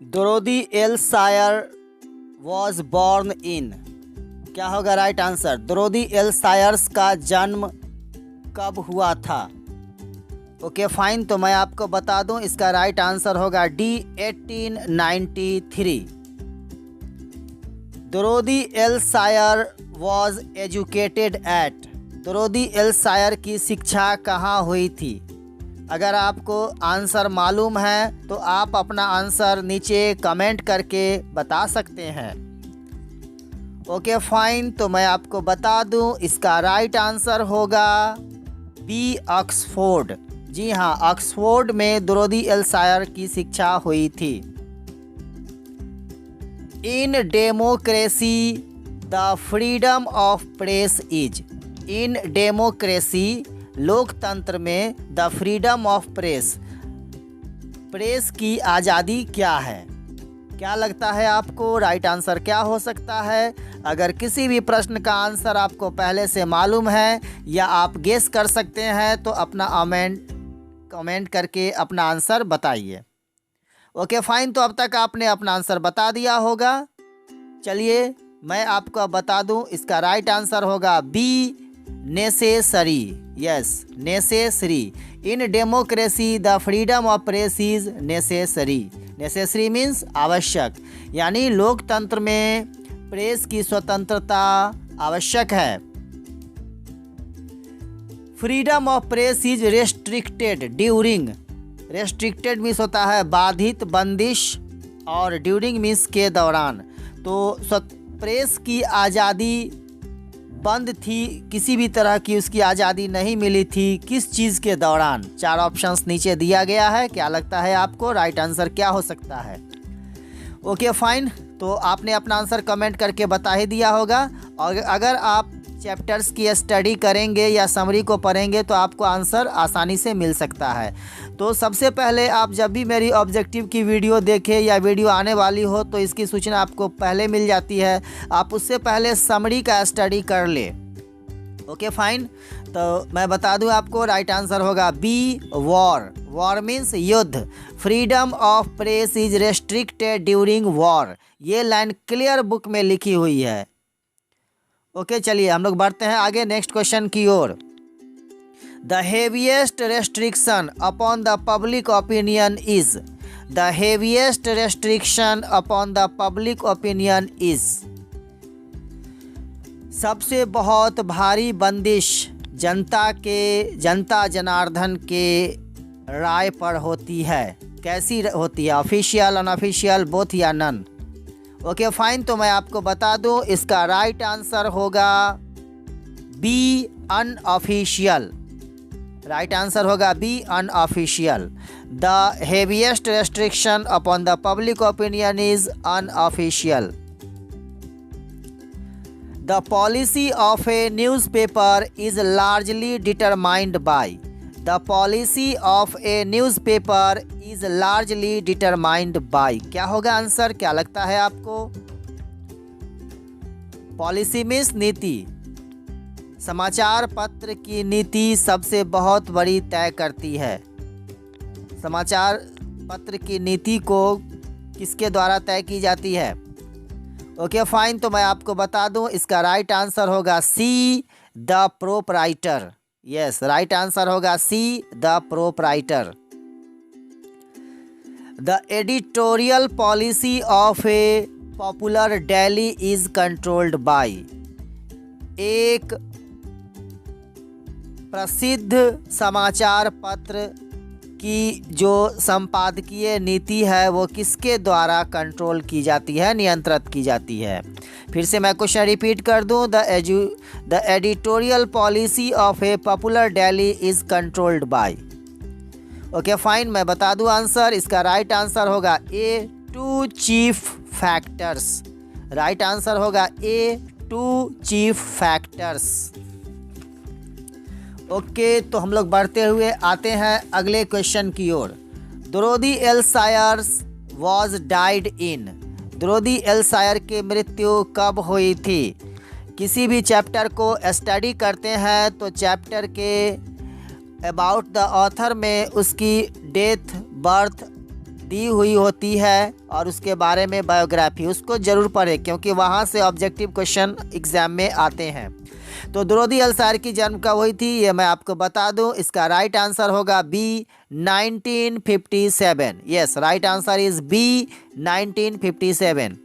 दोरोदी L Sayer was born in, क्या होगा right answer? Dorothy L Sayers का जन्म कब हुआ था? ओके फाइन, तो मैं आपको बता दूं इसका राइट आंसर होगा D 1893। Dorothy L Sayer was educated at, Dorothy L Sayer की शिक्षा कहाँ हुई थी? अगर आपको आंसर मालूम है तो आप अपना आंसर नीचे कमेंट करके बता सकते हैं। ओके फाइन, तो मैं आपको बता दूं इसका राइट आंसर होगा बी ऑक्सफोर्ड। जी हाँ, ऑक्सफोर्ड में दोरोदी एल सायर की शिक्षा हुई थी। In democracy the freedom of press is, in democracy लोकतंत्र में the freedom of press, press की आज़ादी क्या है? क्या लगता है आपको राइट आंसर क्या हो सकता है? अगर किसी भी प्रश्न का आंसर आपको पहले से मालूम है या आप गेस कर सकते हैं तो अपना कमेंट करके अपना आंसर बताइए। ओके फाइन, तो अब तक आपने अपना आंसर बता दिया होगा। चलिए मैं आपको बता दूं इसका राइट आंसर होगा be necessary. Yes, necessary. In democracy the freedom of press is necessary. Necessary means आवश्यक, यानी लोकतंत्र में प्रेस की स्वतंत्रता आवश्यक है। Freedom of press is restricted during, restricted means होता है बाधित, बंदिश, और ड्यूरिंग मीन्स के दौरान। तो प्रेस की आज़ादी बंद थी, किसी भी तरह की उसकी आज़ादी नहीं मिली थी, किस चीज़ के दौरान? 4 ऑप्शंस नीचे दिया गया है। क्या लगता है आपको राइट आंसर क्या हो सकता है? ओके फाइन, तो आपने अपना आंसर कमेंट करके बता ही दिया होगा। और अगर आप चैप्टर्स की स्टडी करेंगे या समरी को पढ़ेंगे तो आपको आंसर आसानी से मिल सकता है। तो सबसे पहले आप जब भी मेरी ऑब्जेक्टिव की वीडियो देखें या वीडियो आने वाली हो तो इसकी सूचना आपको पहले मिल जाती है। आप उससे पहले समरी का स्टडी कर ले। ओके फाइन, तो मैं बता दूं आपको राइट आंसर होगा बी वॉर। वॉर मीन्स युद्ध। Freedom of press is restricted during war, ये लाइन क्लियर बुक में लिखी हुई है। ओके चलिए हम लोग बढ़ते हैं आगे नेक्स्ट क्वेश्चन की ओर। The heaviest restriction upon the public opinion is, the heaviest restriction upon the public opinion is, सबसे बहुत भारी बंदिश जनता जनार्दन के राय पर होती है। कैसी होती है? ऑफिशियल, अनऑफिशियल, बोथ या नन? ओके फाइन, तो मैं आपको बता दूं इसका राइट आंसर होगा बी अनऑफिशियल। राइट आंसर होगा be unofficial. The heaviest restriction upon the public opinion is unofficial. The policy of a newspaper is largely determined by, the policy of a newspaper is largely determined by, क्या होगा answer? क्या लगता है आपको? Policy means नीति। समाचार पत्र की नीति सबसे बहुत बड़ी तय करती है। समाचार पत्र की नीति को किसके द्वारा तय की जाती है? ओके फाइन, तो मैं आपको बता दूं इसका राइट आंसर होगा C the proprietor. Yes, right answer होगा C the proprietor. The editorial policy of a popular daily is controlled by, एक प्रसिद्ध समाचार पत्र की जो संपादकीय नीति है वो किसके द्वारा कंट्रोल की जाती है, नियंत्रित की जाती है? फिर से मैं क्वेश्चन रिपीट कर दूं। The editorial policy of a popular daily is controlled bye. Okay fine, मैं बता दूं आंसर। इसका राइट आंसर होगा ए 2 चीफ फैक्टर्स। राइट आंसर होगा ए 2 चीफ फैक्टर्स। ओके, तो हम लोग बढ़ते हुए आते हैं अगले क्वेश्चन की ओर। Dorothy L Sayers was died in, Dorothy L Sayer की मृत्यु कब हुई थी? किसी भी चैप्टर को स्टडी करते हैं तो चैप्टर के अबाउट द ऑथर में उसकी डेथ, बर्थ दी हुई होती है और उसके बारे में बायोग्राफी, उसको ज़रूर पढ़ें क्योंकि वहाँ से ऑब्जेक्टिव क्वेश्चन एग्जाम में आते हैं। तो द्रौपदी अलसार की जन्म कब हुई थी ये मैं आपको बता दूं। इसका राइट आंसर होगा be 1957। Yes, right answer is be 1957।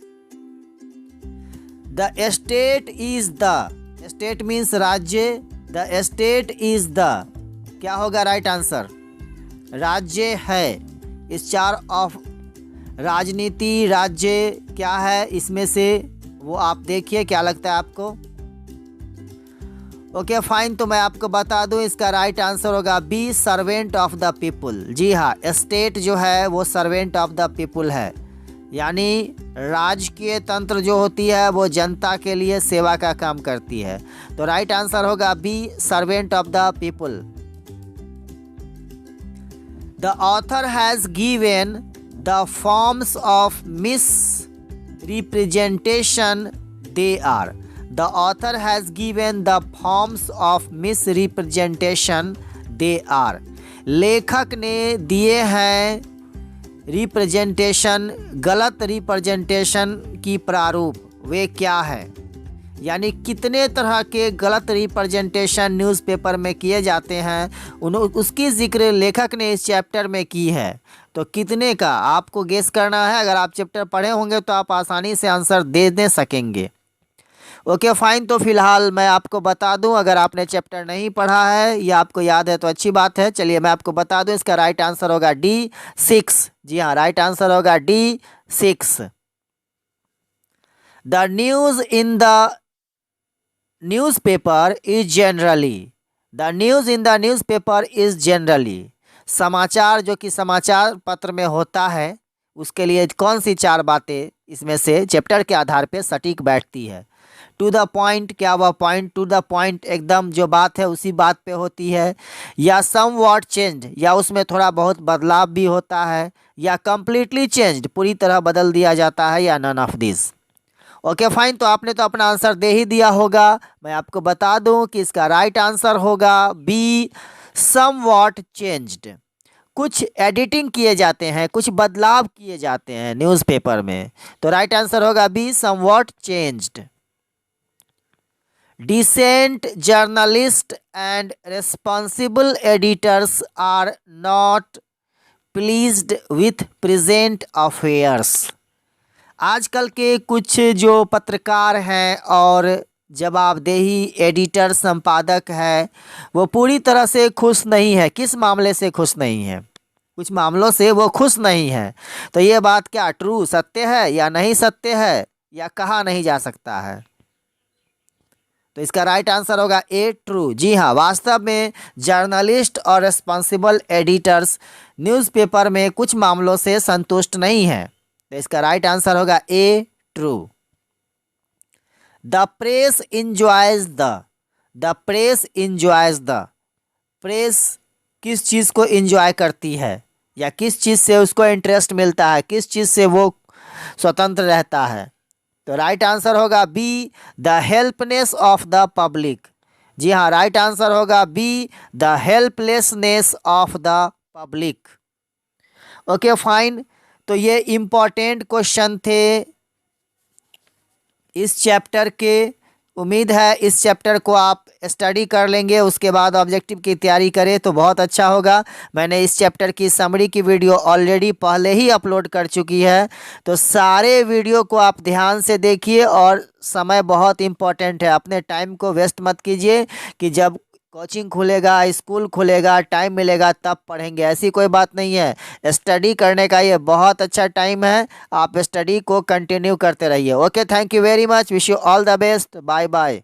The state is the, state means राज्य, द स्टेट इज द क्या होगा राइट आंसर? राज्य है। इस चार ऑफ राजनीति राज्य क्या है इसमें से वो आप देखिए क्या लगता है आपको। ओके फाइन, तो मैं आपको बता दूं इसका राइट आंसर होगा B servant of the people. जी हाँ, स्टेट जो है वो सर्वेंट ऑफ द पीपुल है, यानी राजकीय तंत्र जो होती है वो जनता के लिए सेवा का काम करती है। तो राइट आंसर होगा B servant of the people. The author has given the forms of miss representation they are. The author has given the forms of misrepresentation they are। लेखक ने दिए हैं रिप्रेजेंटेशन, गलत रिप्रेजेंटेशन की प्रारूप, वे क्या है? यानी कितने तरह के गलत रिप्रेजेंटेशन न्यूज़पेपर में किए जाते हैं उसकी जिक्र लेखक ने इस चैप्टर में की है। तो कितने का आपको गेस करना है। अगर आप चैप्टर पढ़े होंगे तो आप आसानी से आंसर दे सकेंगे। ओके फाइन, तो फिलहाल मैं आपको बता दूं, अगर आपने चैप्टर नहीं पढ़ा है या आपको याद है तो अच्छी बात है। चलिए मैं आपको बता दूं, इसका राइट आंसर होगा डी 6। जी हाँ, राइट आंसर होगा D 6। The news in the newspaper is generally, the news in the newspaper is generally, समाचार जो कि समाचार पत्र में होता है उसके लिए कौन सी चार बातें इसमें से चैप्टर के आधार पे सटीक बैठती है? टू द पॉइंट, क्या वह पॉइंट टू द पॉइंट एकदम जो बात है उसी बात पे होती है, या सम वॉट चेंज, या उसमें थोड़ा बहुत बदलाव भी होता है, या कम्प्लीटली चेंज्ड, पूरी तरह बदल दिया जाता है, या none of this. Okay fine, तो आपने तो अपना आंसर दे ही दिया होगा। मैं आपको बता दूं कि इसका राइट आंसर होगा बी सम वॉट चेंज्ड। कुछ एडिटिंग किए जाते हैं, कुछ बदलाव किए जाते हैं न्यूज़पेपर में। तो राइट आंसर होगा be somewhat changed. Decent journalists and responsible editors are not pleased with present affairs। आजकल के कुछ जो पत्रकार हैं और जवाबदेही एडिटर संपादक है वो पूरी तरह से खुश नहीं है। किस मामले से खुश नहीं है? कुछ मामलों से वो खुश नहीं है। तो ये बात क्या ट्रू, सत्य है या नहीं सत्य है, या कहा नहीं जा सकता है? तो इसका राइट आंसर होगा ए ट्रू। जी हाँ, वास्तव में जर्नलिस्ट और रिस्पॉन्सिबल एडिटर्स न्यूज़पेपर में कुछ मामलों से संतुष्ट नहीं हैं। तो इसका राइट आंसर होगा A true. The press enjoys the press enjoys the, press किस चीज़ को इंजॉय करती है या किस चीज़ से उसको इंटरेस्ट मिलता है, किस चीज़ से वो स्वतंत्र रहता है? तो राइट आंसर होगा B the helpness of the public. जी हाँ, राइट आंसर होगा B the helplessness of the public. Okay fine, तो ये इम्पोर्टेंट क्वेश्चन थे इस चैप्टर के। उम्मीद है इस चैप्टर को आप स्टडी कर लेंगे, उसके बाद ऑब्जेक्टिव की तैयारी करें तो बहुत अच्छा होगा। मैंने इस चैप्टर की समरी की वीडियो ऑलरेडी पहले ही अपलोड कर चुकी है, तो सारे वीडियो को आप ध्यान से देखिए। और समय बहुत इम्पॉर्टेंट है, अपने टाइम को वेस्ट मत कीजिए कि जब कोचिंग खुलेगा, स्कूल खुलेगा, टाइम मिलेगा तब पढ़ेंगे, ऐसी कोई बात नहीं है। स्टडी करने का ये बहुत अच्छा टाइम है, आप स्टडी को कंटिन्यू करते रहिए। Okay, thank you very much, wish you all the best, bye bye.